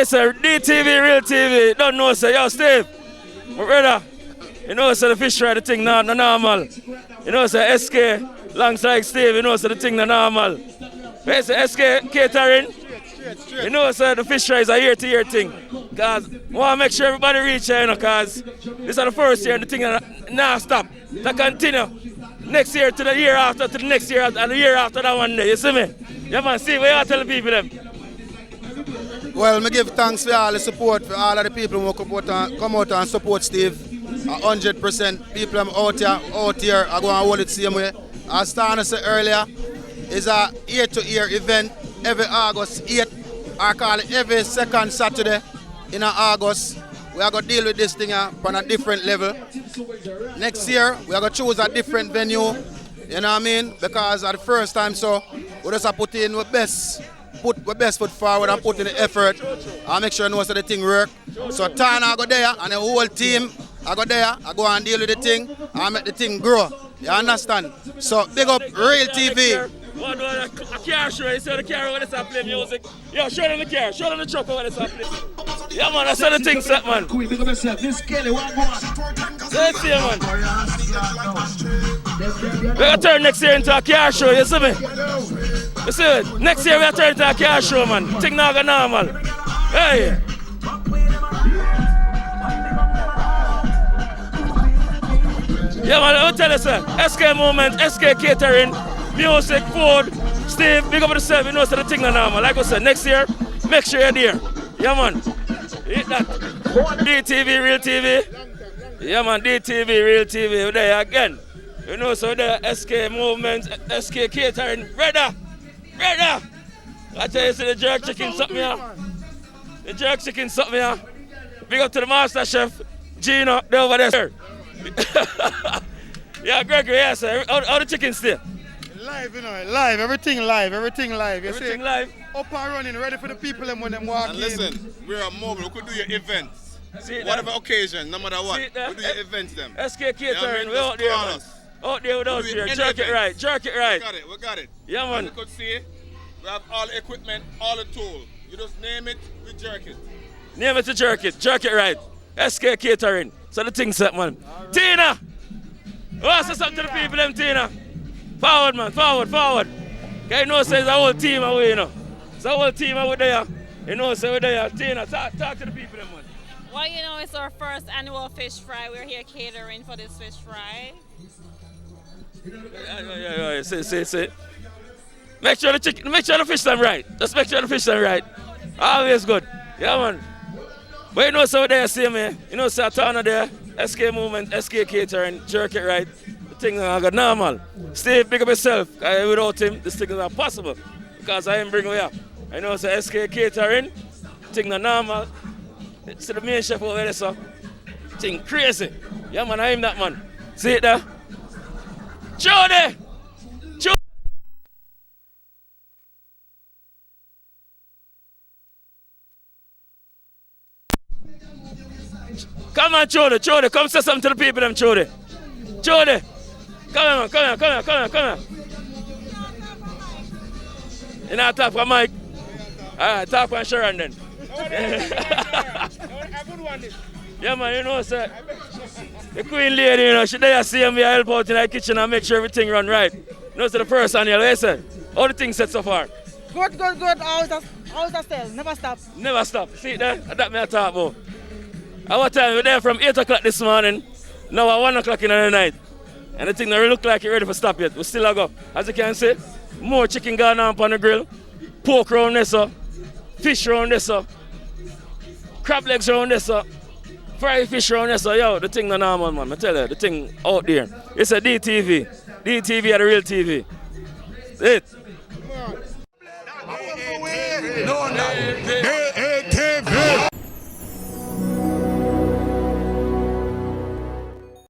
Yes, sir. DTV, real TV. Don't know, sir. Yo, Steve. My brother. You know, sir, the fish fry, the thing not normal. You know, sir, SK, alongside Steve, you know, sir, the thing not normal. Yes, sir, SK catering. You know, sir, the fish fry is a year-to-year thing. Because I want to make sure everybody reach here, you know, because this is the first year and the thing not stop. To continue. Next year to the year after, to the next year and the year after that one day. You see me? Yeah, man, see, what you tell the people them? Well, I give thanks for all the support, for all of the people who come out and support Steve. 100% people out here are going to hold it the same way. As Tana said earlier, it's a year-to-year event every August 8th. I call it every second Saturday in August. We are going to deal with this thing on a different level. Next year, we are going to choose a different venue, you know what I mean? Because at the first time, so we just have put in our best foot forward and put in the effort and make sure most of the thing work. So Tana I go there and the whole team I go there, I go and deal with the thing and make the thing grow. You understand? So big up Real TV. What do a car show? You see the car where they play music? Yo, show them the car, show them the truck where they play. Yeah man, that's how the thing set, man. Let's see, man. We're going to turn next year into a car show, you see me? You see it? Next year we're going to turn into a car show, man. Thing not going normal. Hey! Yeah man, I'll tell you sir, SK Movement, SK Catering, music, food, Steve, big up yourself, you know so the thing not normal. Like I said, next year, make sure you're there. Yeah man, hit that. DTV, Real TV. Yeah man, DTV, Real TV, we're there again. You know so we're there, SK Movement, SK Catering, brother. I tell you, see the jerk chicken something here. The jerk chicken something here. Big up to the master chef, Gino, there over there. Yeah, Gregory, yes, sir. How the chicken stay? Live, you know, live, everything live. Everything live. Up and running, ready for the people when them walk and listen, we're a mobile, we could do your events. Whatever occasion, no matter what, we do your events them. SK Catering, we out there, man. Out there without here, jerk it right. We got it. Yeah, man. And you could see, we have all the equipment, all the tools. You just name it, we jerk it. Name it to jerk it right. SK Catering. So the thing set, man. Right. Tina! What's say something to the people, them, Tina? Forward, man, forward. Okay, you know, say it's a whole team away, you know. It's a whole team away there. You know, say we're there. Tina, talk to the people, them, man. Well, you know, it's our first annual fish fry. We're here catering for this fish fry. Yeah. See. Make sure the fish them right. Just make sure the fish them right. Always good. Yeah, man. But you know, so there, see me. You know, Satana there, SK Movement, SK Catering, jerk it right. The thing I got normal. Steve, big up yourself. Without him, this thing is not possible. Because I ain't bring you up. I know, so SK Catering, thing not normal. See the main chef over there, so. Thing crazy. Yeah, man, I am that man. See it there? Jody! Come on, Jody, come say something to the people, them, Jody. Come here. You know, talk for Mike. All right, talk for Sharon then. Yeah, man, you know, sir. The Queen Lady, you know, she there see me help out in the kitchen and make sure everything run right. You know, so the first on here, sir. How the things set so far? Good. How's that still? Never stop. See there? That's me I talk about. At what time? We're there from 8 o'clock this morning, now at 1 o'clock in the night. And the thing doesn't look like it's ready for stop yet. We still go. As you can see, more chicken gone on the grill, pork round this, fish round this, crab legs round this, fried fish round this. Yo, the thing not normal, man. I tell you, the thing out there. It's a DTV. DTV are the real TV. It.